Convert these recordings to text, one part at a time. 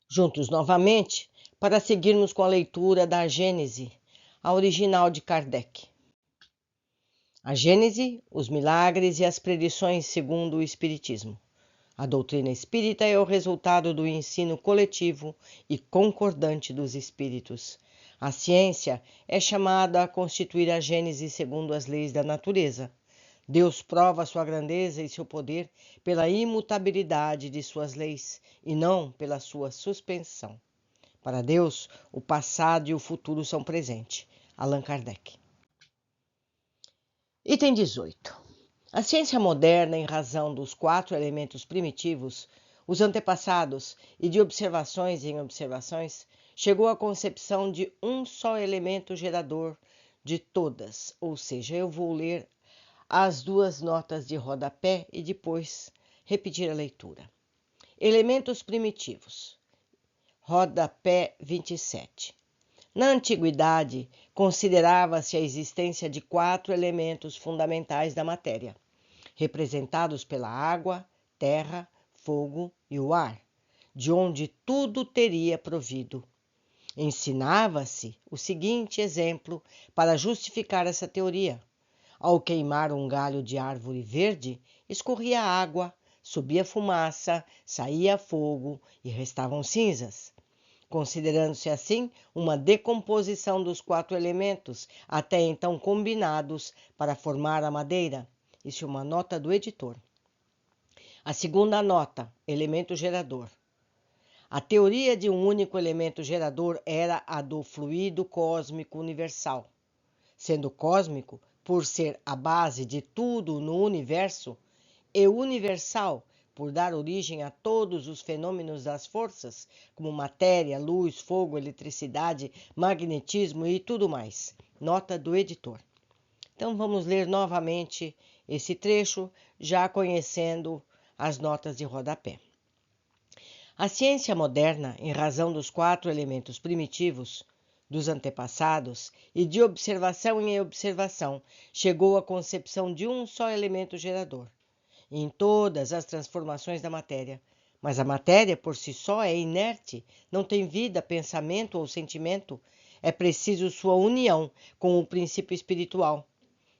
juntos novamente para seguirmos com a leitura da Gênese, a original de Kardec. A Gênese, os milagres e as predições segundo o Espiritismo. A doutrina espírita é o resultado do ensino coletivo e concordante dos espíritos. A ciência é chamada a constituir a Gênese segundo as leis da natureza. Deus prova sua grandeza e seu poder pela imutabilidade de suas leis e não pela sua suspensão. Para Deus, o passado e o futuro são presente. Allan Kardec. Item 18. A ciência moderna, em razão dos 4 elementos primitivos, os antepassados e de observações em observações, chegou à concepção de um só elemento gerador de todas, ou seja, eu vou ler as 2 notas de rodapé e depois repetir a leitura. Elementos primitivos. Rodapé 27. Na antiguidade, considerava-se a existência de 4 elementos fundamentais da matéria, representados pela água, terra, fogo e o ar, de onde tudo teria provido. Ensinava-se o seguinte exemplo para justificar essa teoria. Ao queimar um galho de árvore verde, escorria água, subia fumaça, saía fogo e restavam cinzas, considerando-se assim uma decomposição dos 4 elementos até então combinados para formar a madeira. Isso é uma nota do editor. A segunda nota, elemento gerador. A teoria de um único elemento gerador era a do fluido cósmico universal. Sendo cósmico, por ser a base de tudo no universo, e universal, por dar origem a todos os fenômenos das forças, como matéria, luz, fogo, eletricidade, magnetismo e tudo mais. Nota do editor. Então vamos ler novamente esse trecho, já conhecendo as notas de rodapé. A ciência moderna, em razão dos 4 elementos primitivos dos antepassados e de observação em observação, chegou à concepção de um só elemento gerador em todas as transformações da matéria. Mas a matéria por si só é inerte, não tem vida, pensamento ou sentimento. É preciso sua união com o princípio espiritual.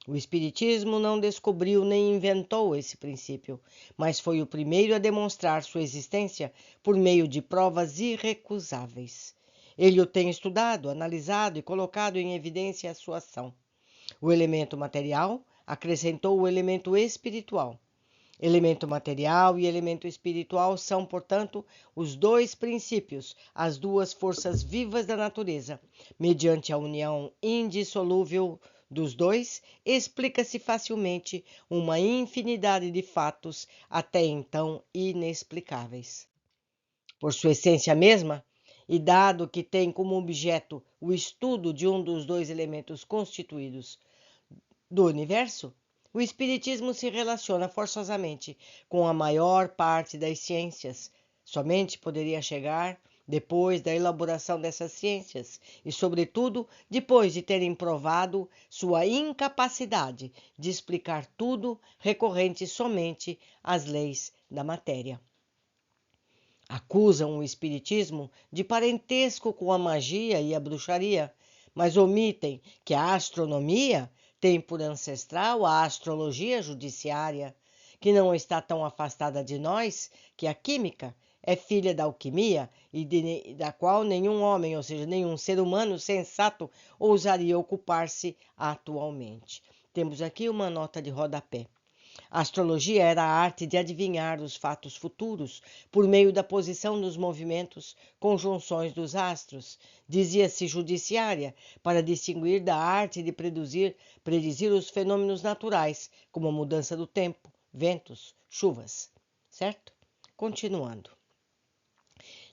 O Espiritismo não descobriu nem inventou esse princípio, mas foi o primeiro a demonstrar sua existência por meio de provas irrecusáveis. Ele o tem estudado, analisado e colocado em evidência a sua ação. O elemento material acrescentou o elemento espiritual. Elemento material e elemento espiritual são, portanto, os 2 princípios, as 2 forças vivas da natureza. Mediante a união indissolúvel dos 2, explica-se facilmente uma infinidade de fatos até então inexplicáveis. Por sua essência mesma, e dado que tem como objeto o estudo de um dos 2 elementos constituídos do universo, o Espiritismo se relaciona forçosamente com a maior parte das ciências. Somente poderia chegar depois da elaboração dessas ciências e, sobretudo, depois de terem provado sua incapacidade de explicar tudo recorrente somente às leis da matéria. Acusam o Espiritismo de parentesco com a magia e a bruxaria, mas omitem que a astronomia tem por ancestral a astrologia judiciária, que não está tão afastada de nós que a química é filha da alquimia e da qual nenhum homem, ou seja, nenhum ser humano sensato ousaria ocupar-se atualmente. Temos aqui uma nota de rodapé. A astrologia era a arte de adivinhar os fatos futuros por meio da posição dos movimentos, conjunções dos astros. Dizia-se judiciária para distinguir da arte de predizer os fenômenos naturais, como a mudança do tempo, ventos, chuvas. Certo? Continuando.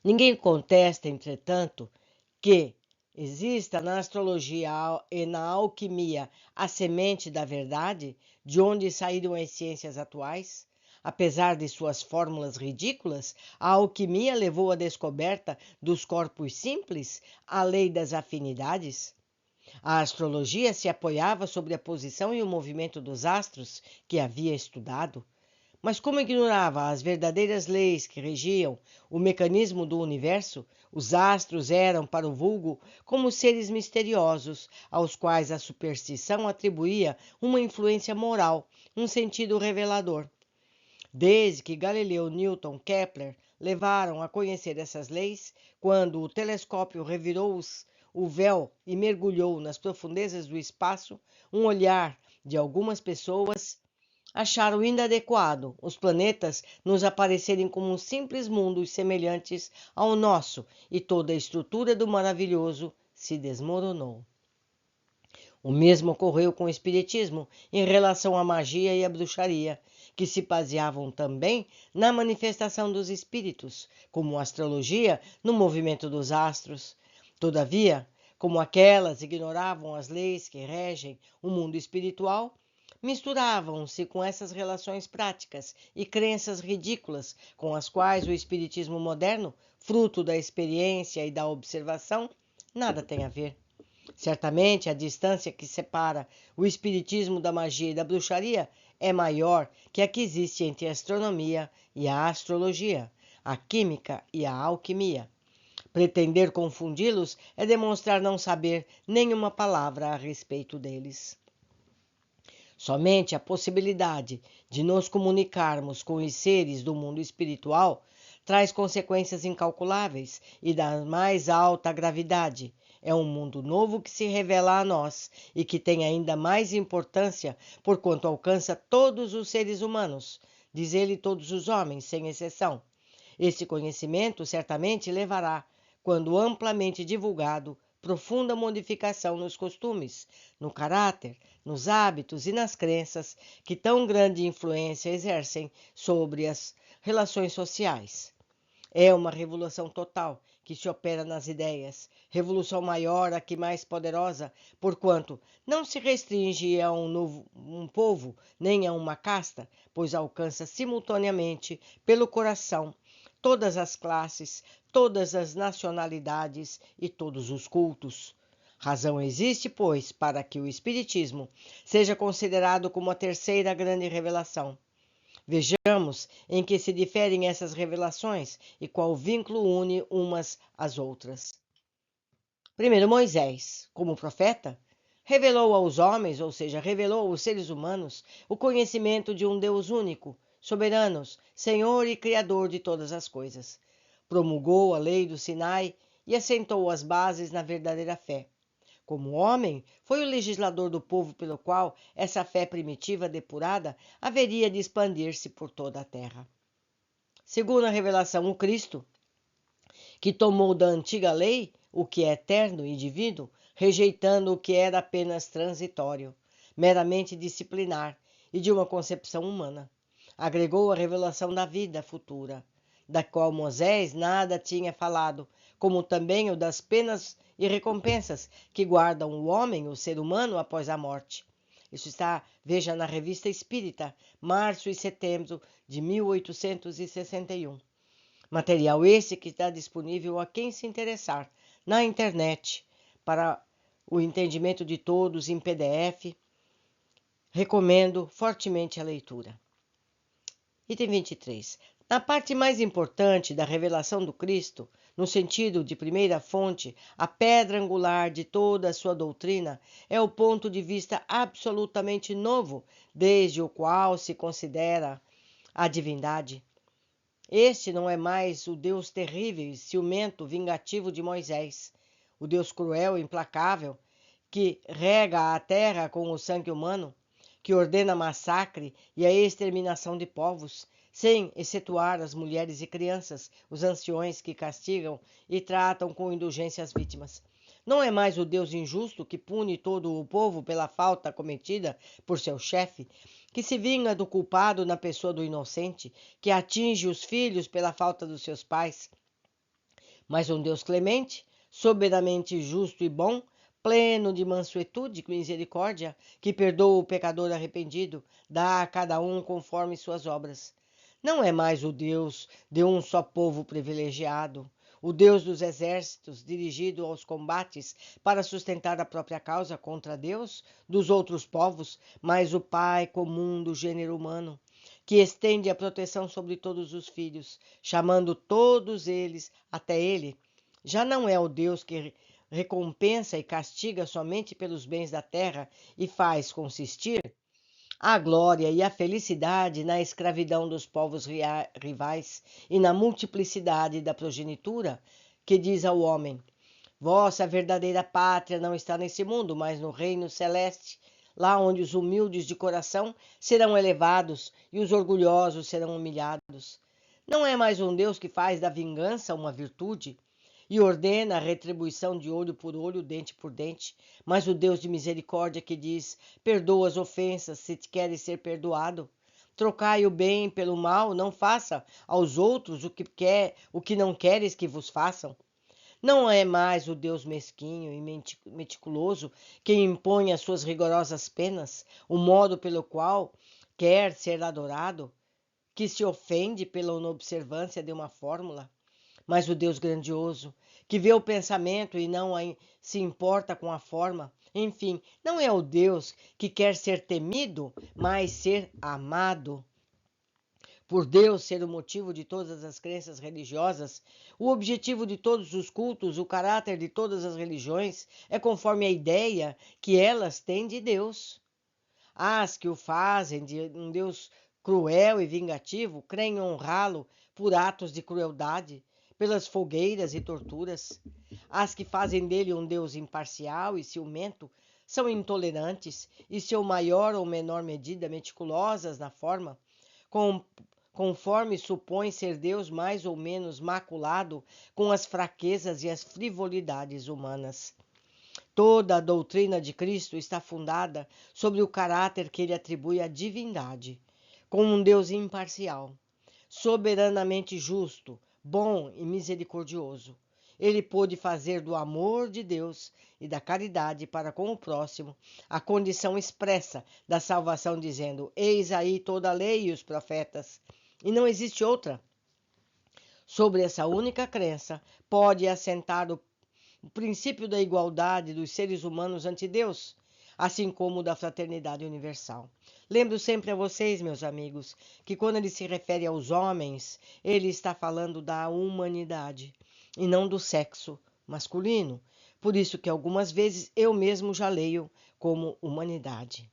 Ninguém contesta, entretanto, que exista na astrologia e na alquimia a semente da verdade, de onde saíram as ciências atuais. Apesar de suas fórmulas ridículas, a alquimia levou à descoberta dos corpos simples, a lei das afinidades. A astrologia se apoiava sobre a posição e o movimento dos astros que havia estudado. Mas como ignorava as verdadeiras leis que regiam o mecanismo do universo, os astros eram para o vulgo como seres misteriosos, aos quais a superstição atribuía uma influência moral, um sentido revelador. Desde que Galileu, Newton, Kepler levaram a conhecer essas leis, quando o telescópio revirou o véu e mergulhou nas profundezas do espaço, um olhar de algumas pessoas acharam inadequado os planetas nos aparecerem como simples mundos semelhantes ao nosso, e toda a estrutura do maravilhoso se desmoronou. O mesmo ocorreu com o espiritismo em relação à magia e à bruxaria, que se baseavam também na manifestação dos espíritos, como a astrologia no movimento dos astros. Todavia, como aquelas ignoravam as leis que regem o mundo espiritual, misturavam-se com essas relações práticas e crenças ridículas com as quais o espiritismo moderno, fruto da experiência e da observação, nada tem a ver. Certamente, a distância que separa o espiritismo da magia e da bruxaria é maior que a que existe entre a astronomia e a astrologia, a química e a alquimia. Pretender confundi-los é demonstrar não saber nenhuma palavra a respeito deles. Somente a possibilidade de nos comunicarmos com os seres do mundo espiritual traz consequências incalculáveis e da mais alta gravidade. É um mundo novo que se revela a nós e que tem ainda mais importância porquanto alcança todos os seres humanos, diz ele todos os homens, sem exceção. Esse conhecimento certamente levará, quando amplamente divulgado, profunda modificação nos costumes, no caráter, nos hábitos e nas crenças que tão grande influência exercem sobre as relações sociais. É uma revolução total que se opera nas ideias, revolução maior, a que mais poderosa, porquanto não se restringe a um povo nem a uma casta, pois alcança simultaneamente pelo coração todas as classes, todas as nacionalidades e todos os cultos. Razão existe, pois, para que o Espiritismo seja considerado como a terceira grande revelação. Vejamos em que se diferem essas revelações e qual vínculo une umas às outras. Primeiro, Moisés, como profeta, revelou aos homens, ou seja, revelou aos seres humanos, o conhecimento de um Deus único, soberano, Senhor e Criador de todas as coisas. Promulgou a lei do Sinai e assentou as bases na verdadeira fé. Como homem, foi o legislador do povo pelo qual essa fé primitiva depurada haveria de expandir-se por toda a terra. Segundo a revelação, o Cristo, que tomou da antiga lei o que é eterno e divino, rejeitando o que era apenas transitório, meramente disciplinar e de uma concepção humana. Agregou a revelação da vida futura, da qual Moisés nada tinha falado, como também o das penas e recompensas que guardam o homem, o ser humano, após a morte. Isso está, veja, na Revista Espírita, março e setembro de 1861. Material esse que está disponível a quem se interessar na internet para o entendimento de todos em PDF. Recomendo fortemente a leitura. Item 23. Na parte mais importante da revelação do Cristo, no sentido de primeira fonte, a pedra angular de toda a sua doutrina é o ponto de vista absolutamente novo, desde o qual se considera a divindade. Este não é mais o Deus terrível e ciumento vingativo de Moisés, o Deus cruel e implacável, que rega a terra com o sangue humano, que ordena massacre e a exterminação de povos, sem excetuar as mulheres e crianças, os anciões que castigam e tratam com indulgência as vítimas. Não é mais o Deus injusto que pune todo o povo pela falta cometida por seu chefe, que se vinga do culpado na pessoa do inocente, que atinge os filhos pela falta dos seus pais. Mas um Deus clemente, soberanamente justo e bom, pleno de mansuetude e misericórdia, que perdoa o pecador arrependido, dá a cada um conforme suas obras. Não é mais o Deus de um só povo privilegiado, o Deus dos exércitos, dirigido aos combates para sustentar a própria causa contra Deus dos outros povos, mas o Pai comum do gênero humano, que estende a proteção sobre todos os filhos, chamando todos eles até ele, já não é o Deus que recompensa e castiga somente pelos bens da terra e faz consistir a glória e a felicidade na escravidão dos povos rivais e na multiplicidade da progenitura, que diz ao homem: vossa verdadeira pátria não está nesse mundo, mas no reino celeste, lá onde os humildes de coração serão elevados e os orgulhosos serão humilhados. Não é mais um Deus que faz da vingança uma virtude e ordena a retribuição de olho por olho, dente por dente, mas o Deus de misericórdia que diz: perdoa as ofensas se te queres ser perdoado. Trocai o bem pelo mal, não faça aos outros o que não queres que vos façam. Não é mais o Deus mesquinho e meticuloso que impõe as suas rigorosas penas, o modo pelo qual quer ser adorado, que se ofende pela inobservância de uma fórmula, mas o Deus grandioso, que vê o pensamento e não se importa com a forma. Enfim, não é o Deus que quer ser temido, mas ser amado. Por Deus ser o motivo de todas as crenças religiosas, o objetivo de todos os cultos, o caráter de todas as religiões, é conforme a ideia que elas têm de Deus. As que o fazem de um Deus cruel e vingativo creem honrá-lo por atos de crueldade, pelas fogueiras e torturas. As que fazem dele um Deus imparcial e ciumento são intolerantes e, seu maior ou menor medida, meticulosas na forma, conforme supõe ser Deus mais ou menos maculado com as fraquezas e as frivolidades humanas. Toda a doutrina de Cristo está fundada sobre o caráter que ele atribui à divindade, como um Deus imparcial, soberanamente justo, bom e misericordioso. Ele pôde fazer do amor de Deus e da caridade para com o próximo a condição expressa da salvação, dizendo: eis aí toda a lei e os profetas, e não existe outra. Sobre essa única crença pode assentar o princípio da igualdade dos seres humanos ante Deus, assim como o da fraternidade universal. Lembro sempre a vocês, meus amigos, que quando ele se refere aos homens, ele está falando da humanidade e não do sexo masculino. Por isso que algumas vezes eu mesmo já leio como humanidade.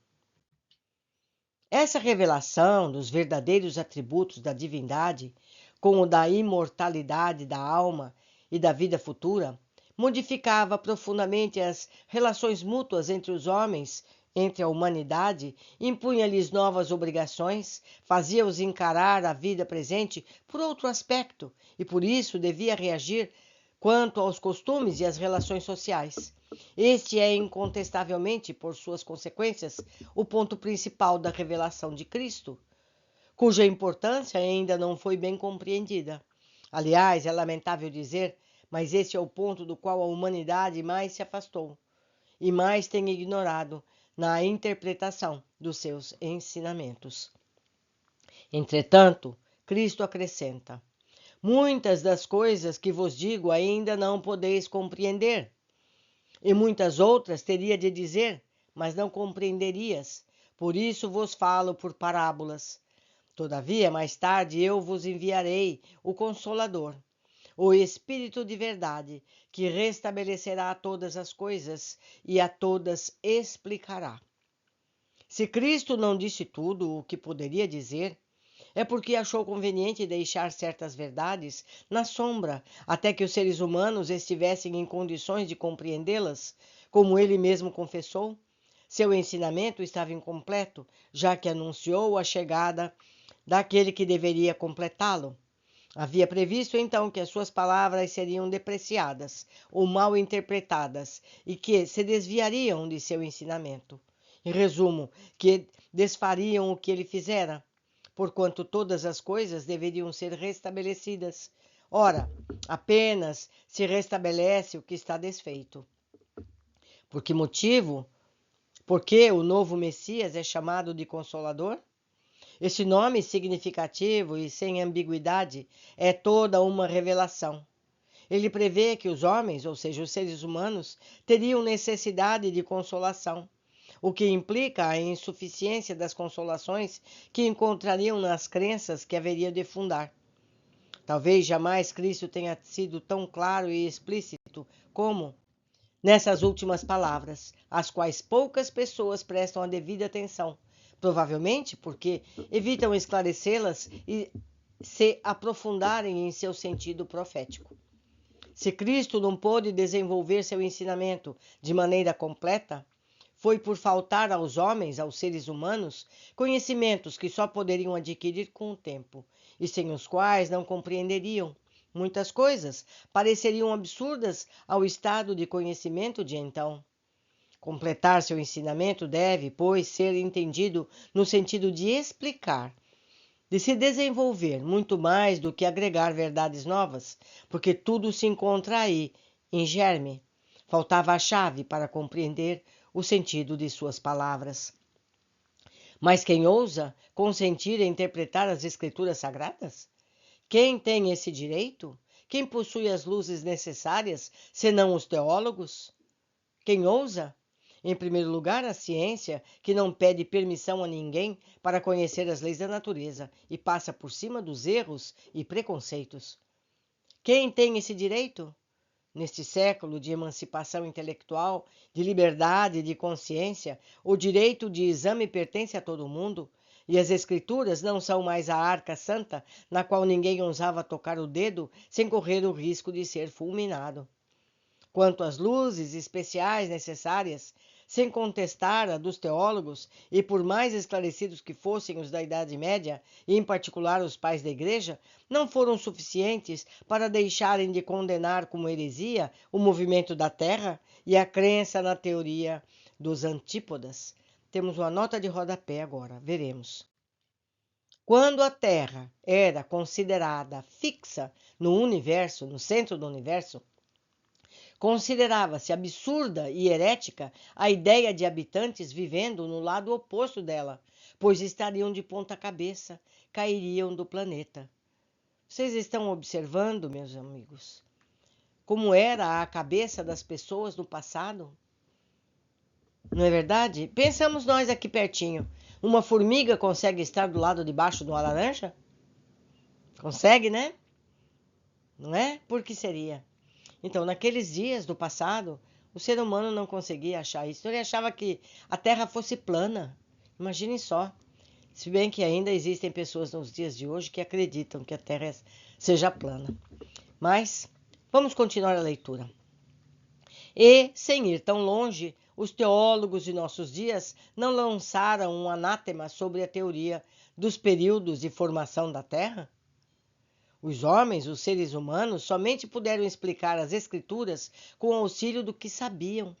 Essa revelação dos verdadeiros atributos da divindade, como o da imortalidade da alma e da vida futura, modificava profundamente as relações mútuas entre os homens, entre a humanidade, impunha-lhes novas obrigações, fazia-os encarar a vida presente por outro aspecto e por isso devia reagir quanto aos costumes e às relações sociais. Este é incontestavelmente, por suas consequências, o ponto principal da revelação de Cristo, cuja importância ainda não foi bem compreendida. Aliás, é lamentável dizer, mas esse é o ponto do qual a humanidade mais se afastou e mais tem ignorado na interpretação dos seus ensinamentos. Entretanto, Cristo acrescenta: muitas das coisas que vos digo ainda não podeis compreender, e muitas outras teria de dizer, mas não compreenderias. Por isso vos falo por parábolas. Todavia, mais tarde eu vos enviarei o Consolador, o Espírito de verdade, que restabelecerá todas as coisas e a todas explicará. Se Cristo não disse tudo o que poderia dizer, é porque achou conveniente deixar certas verdades na sombra, até que os seres humanos estivessem em condições de compreendê-las, como ele mesmo confessou. Seu ensinamento estava incompleto, já que anunciou a chegada daquele que deveria completá-lo. Havia previsto então que as suas palavras seriam depreciadas ou mal interpretadas e que se desviariam de seu ensinamento. Em resumo, que desfariam o que ele fizera, porquanto todas as coisas deveriam ser restabelecidas. Ora, apenas se restabelece o que está desfeito. Por que motivo? Porque o novo Messias é chamado de Consolador? Esse nome significativo e sem ambiguidade é toda uma revelação. Ele prevê que os homens, ou seja, os seres humanos, teriam necessidade de consolação. o que implica a insuficiência das consolações que encontrariam nas crenças que haveria de fundar. Talvez jamais Cristo tenha sido tão claro e explícito como nessas últimas palavras, às quais poucas pessoas prestam a devida atenção, provavelmente porque evitam esclarecê-las e se aprofundarem em seu sentido profético. Se Cristo não pôde desenvolver seu ensinamento de maneira completa, foi por faltar aos homens, aos seres humanos, conhecimentos que só poderiam adquirir com o tempo, e sem os quais não compreenderiam. Muitas coisas pareceriam absurdas ao estado de conhecimento de então. Completar seu ensinamento deve, pois, ser entendido no sentido de explicar, de se desenvolver muito mais do que agregar verdades novas, porque tudo se encontra aí, em germe. Faltava a chave para compreender o sentido de suas palavras. Mas quem ousa consentir em interpretar as Escrituras Sagradas? Quem tem esse direito? Quem possui as luzes necessárias, senão os teólogos? Quem ousa? Em primeiro lugar, a ciência, que não pede permissão a ninguém para conhecer as leis da natureza e passa por cima dos erros e preconceitos. Quem tem esse direito? Neste século de emancipação intelectual, de liberdade de consciência, o direito de exame pertence a todo mundo, e as Escrituras não são mais a arca santa na qual ninguém ousava tocar o dedo sem correr o risco de ser fulminado. Quanto às luzes especiais necessárias, sem contestar a dos teólogos, e por mais esclarecidos que fossem os da Idade Média, e em particular os pais da Igreja, não foram suficientes para deixarem de condenar como heresia o movimento da Terra e a crença na teoria dos antípodas. Temos uma nota de rodapé agora, veremos. Quando a Terra era considerada fixa no universo, no centro do universo, considerava-se absurda e herética a ideia de habitantes vivendo no lado oposto dela, pois estariam de ponta cabeça, cairiam do planeta. Vocês estão observando, meus amigos, como era a cabeça das pessoas no passado? Não é verdade? Pensamos nós aqui pertinho. Uma formiga consegue estar do lado de baixo de uma laranja? Consegue, né? Não é? Por que seria? Então, naqueles dias do passado, o ser humano não conseguia achar isso. Ele achava que a Terra fosse plana. Imaginem só. Se bem que ainda existem pessoas nos dias de hoje que acreditam que a Terra seja plana. Mas, vamos continuar a leitura. E, sem ir tão longe, os teólogos de nossos dias não lançaram um anátema sobre a teoria dos períodos de formação da Terra? Os homens, os seres humanos, somente puderam explicar as Escrituras com auxílio do que sabiam.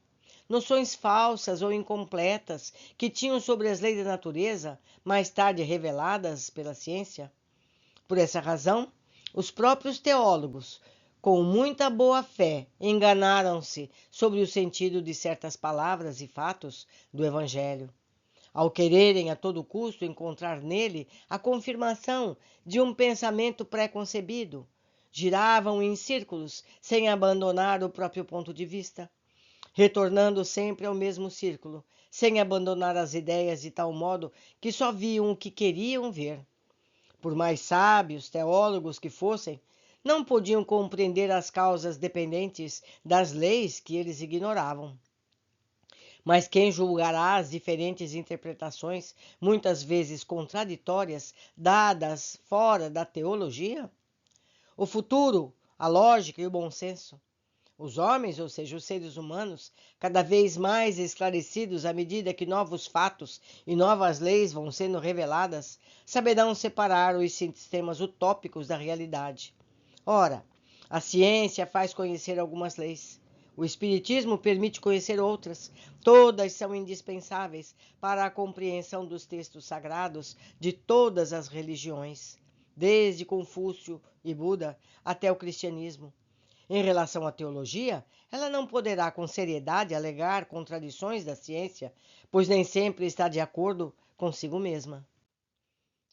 Noções falsas ou incompletas que tinham sobre as leis da natureza, mais tarde reveladas pela ciência. Por essa razão, os próprios teólogos, com muita boa fé, enganaram-se sobre o sentido de certas palavras e fatos do Evangelho. Ao quererem a todo custo encontrar nele a confirmação de um pensamento pré-concebido, giravam em círculos sem abandonar o próprio ponto de vista, retornando sempre ao mesmo círculo, sem abandonar as ideias de tal modo que só viam o que queriam ver. Por mais sábios, teólogos que fossem, não podiam compreender as causas dependentes das leis que eles ignoravam. Mas quem julgará as diferentes interpretações, muitas vezes contraditórias, dadas fora da teologia? O futuro, a lógica e o bom senso. Os homens, ou seja, os seres humanos, cada vez mais esclarecidos à medida que novos fatos e novas leis vão sendo reveladas, saberão separar os sistemas utópicos da realidade. Ora, a ciência faz conhecer algumas leis. O Espiritismo permite conhecer outras. Todas são indispensáveis para a compreensão dos textos sagrados de todas as religiões, desde Confúcio e Buda até o cristianismo. Em relação à teologia, ela não poderá com seriedade alegar contradições da ciência, pois nem sempre está de acordo consigo mesma.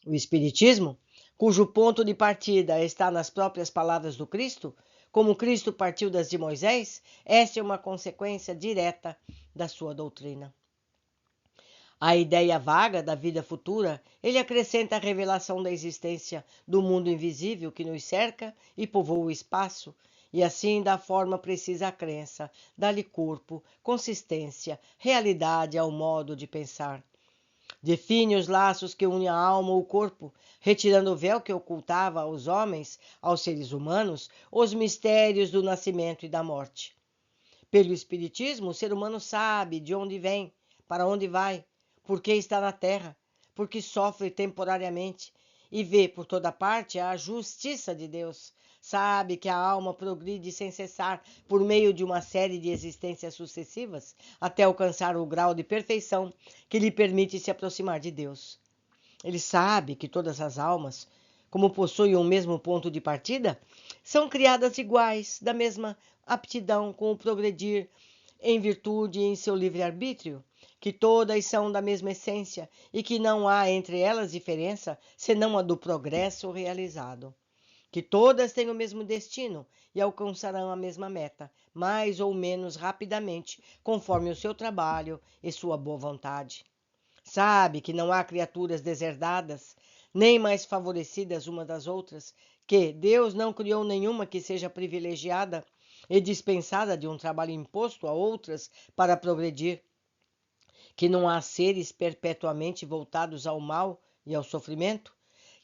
O Espiritismo, cujo ponto de partida está nas próprias palavras do Cristo, como Cristo partiu das de Moisés, esta é uma consequência direta da sua doutrina. À ideia vaga da vida futura, ele acrescenta a revelação da existência do mundo invisível que nos cerca e povoa o espaço, e assim dá forma precisa à crença, dá-lhe corpo, consistência, realidade ao modo de pensar. Define os laços que unem a alma ao corpo, retirando o véu que ocultava aos homens, aos seres humanos, os mistérios do nascimento e da morte. Pelo Espiritismo, o ser humano sabe de onde vem, para onde vai, por que está na Terra, por que sofre temporariamente e vê por toda parte a justiça de Deus. Sabe que a alma progride sem cessar por meio de uma série de existências sucessivas até alcançar o grau de perfeição que lhe permite se aproximar de Deus. Ele sabe que todas as almas, como possuem o mesmo ponto de partida, são criadas iguais, da mesma aptidão com o progredir em virtude em seu livre-arbítrio, que todas são da mesma essência e que não há entre elas diferença senão a do progresso realizado. Que todas têm o mesmo destino e alcançarão a mesma meta, mais ou menos rapidamente, conforme o seu trabalho e sua boa vontade. Sabe que não há criaturas deserdadas, nem mais favorecidas umas das outras, que Deus não criou nenhuma que seja privilegiada e dispensada de um trabalho imposto a outras para progredir, que não há seres perpetuamente voltados ao mal e ao sofrimento,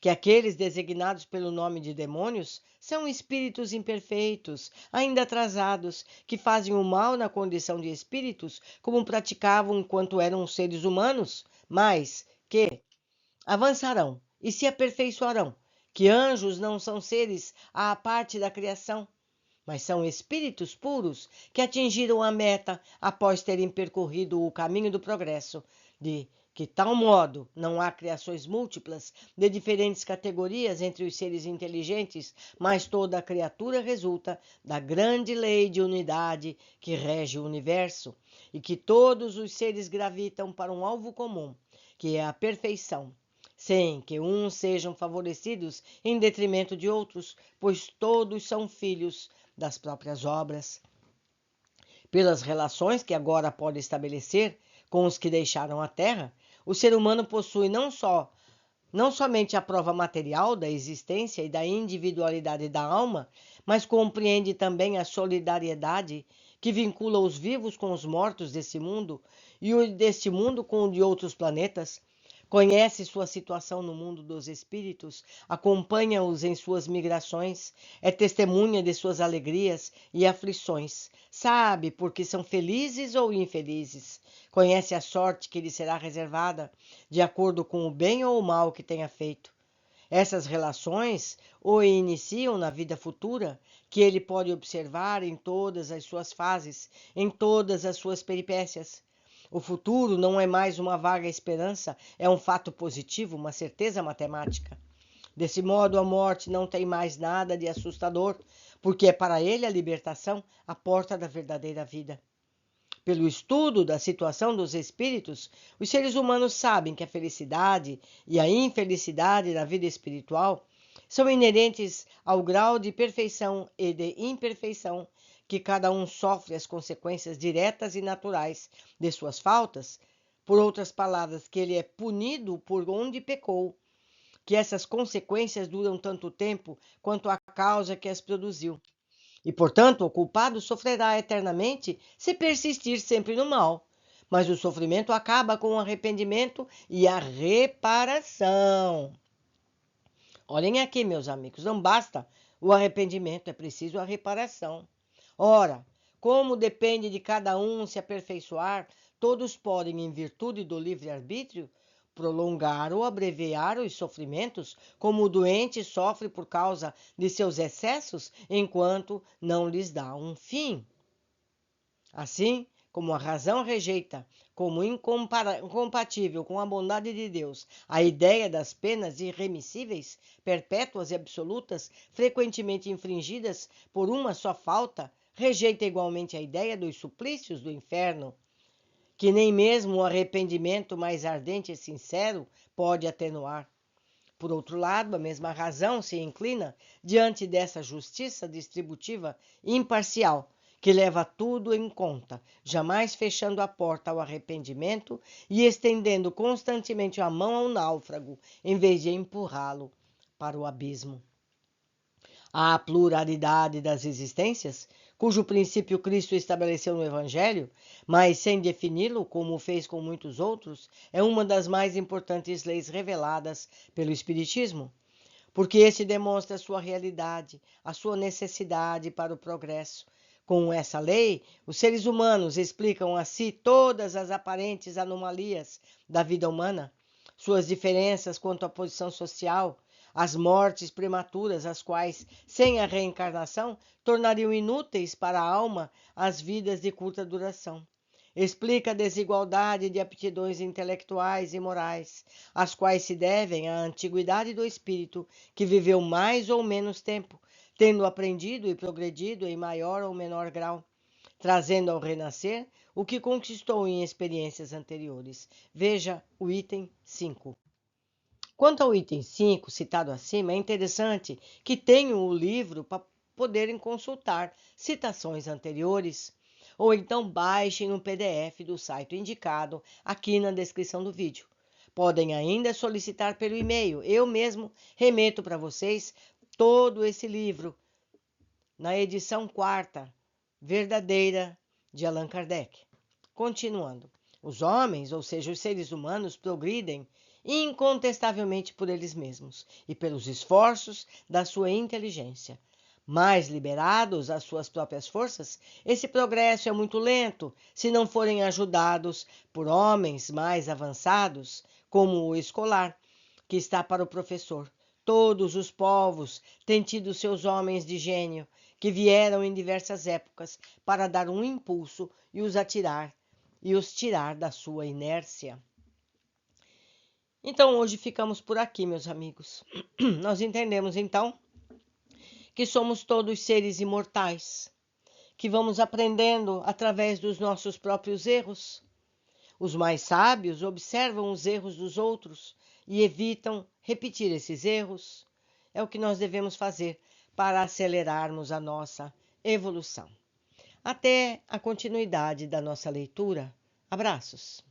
que aqueles designados pelo nome de demônios são espíritos imperfeitos, ainda atrasados, que fazem o mal na condição de espíritos, como praticavam enquanto eram seres humanos, mas que avançarão e se aperfeiçoarão, que anjos não são seres à parte da criação, mas são espíritos puros que atingiram a meta após terem percorrido o caminho do progresso, de que tal modo não há criações múltiplas de diferentes categorias entre os seres inteligentes, mas toda a criatura resulta da grande lei de unidade que rege o universo, e que todos os seres gravitam para um alvo comum, que é a perfeição, sem que uns sejam favorecidos em detrimento de outros, pois todos são filhos das próprias obras. Pelas relações que agora pode estabelecer com os que deixaram a Terra, o ser humano possui não somente a prova material da existência e da individualidade da alma, mas compreende também a solidariedade que vincula os vivos com os mortos desse mundo e o deste mundo com o de outros planetas. Conhece sua situação no mundo dos espíritos, acompanha-os em suas migrações, é testemunha de suas alegrias e aflições, sabe por que são felizes ou infelizes, conhece a sorte que lhe será reservada, de acordo com o bem ou o mal que tenha feito. Essas relações o iniciam na vida futura, que ele pode observar em todas as suas fases, em todas as suas peripécias. O futuro não é mais uma vaga esperança, é um fato positivo, uma certeza matemática. Desse modo, a morte não tem mais nada de assustador, porque é para ele a libertação a porta da verdadeira vida. Pelo estudo da situação dos espíritos, os seres humanos sabem que a felicidade e a infelicidade da vida espiritual são inerentes ao grau de perfeição e de imperfeição que cada um sofre as consequências diretas e naturais de suas faltas, por outras palavras, que ele é punido por onde pecou, que essas consequências duram tanto tempo quanto a causa que as produziu. E, portanto, o culpado sofrerá eternamente se persistir sempre no mal. Mas o sofrimento acaba com o arrependimento e a reparação. Olhem aqui, meus amigos, não basta o arrependimento, é preciso a reparação. Ora, como depende de cada um se aperfeiçoar, todos podem, em virtude do livre-arbítrio, prolongar ou abreviar os sofrimentos, como o doente sofre por causa de seus excessos, enquanto não lhes dá um fim. Assim, como a razão rejeita como incompatível com a bondade de Deus a ideia das penas irremissíveis, perpétuas e absolutas, frequentemente infringidas por uma só falta, rejeita igualmente a ideia dos suplícios do inferno, que nem mesmo o arrependimento mais ardente e sincero pode atenuar. Por outro lado, a mesma razão se inclina diante dessa justiça distributiva imparcial, que leva tudo em conta, jamais fechando a porta ao arrependimento e estendendo constantemente a mão ao náufrago, em vez de empurrá-lo para o abismo. A pluralidade das existências, cujo princípio Cristo estabeleceu no Evangelho, mas sem defini-lo, como fez com muitos outros, é uma das mais importantes leis reveladas pelo Espiritismo, porque esse demonstra a sua realidade, a sua necessidade para o progresso. Com essa lei, os seres humanos explicam a si todas as aparentes anomalias da vida humana, suas diferenças quanto à posição social, as mortes prematuras, as quais, sem a reencarnação, tornariam inúteis para a alma as vidas de curta duração. Explica a desigualdade de aptidões intelectuais e morais, as quais se devem à antiguidade do espírito, que viveu mais ou menos tempo, tendo aprendido e progredido em maior ou menor grau, trazendo ao renascer o que conquistou em experiências anteriores. Veja o item 5. Quanto ao item 5, citado acima, é interessante que tenham o livro para poderem consultar citações anteriores, ou então baixem um PDF do site indicado aqui na descrição do vídeo. Podem ainda solicitar pelo e-mail. Eu mesmo remeto para vocês todo esse livro na edição 4ª, verdadeira, de Allan Kardec. Continuando. Os homens, ou seja, os seres humanos, progridem incontestavelmente por eles mesmos e pelos esforços da sua inteligência. Mais liberados às suas próprias forças, esse progresso é muito lento se não forem ajudados por homens mais avançados, como o escolar, que está para o professor. Todos os povos têm tido seus homens de gênio, que vieram em diversas épocas para dar um impulso e os tirar da sua inércia. Então, hoje ficamos por aqui, meus amigos. Nós entendemos, então, que somos todos seres imortais, que vamos aprendendo através dos nossos próprios erros. Os mais sábios observam os erros dos outros e evitam repetir esses erros. É o que nós devemos fazer para acelerarmos a nossa evolução. Até a continuidade da nossa leitura. Abraços!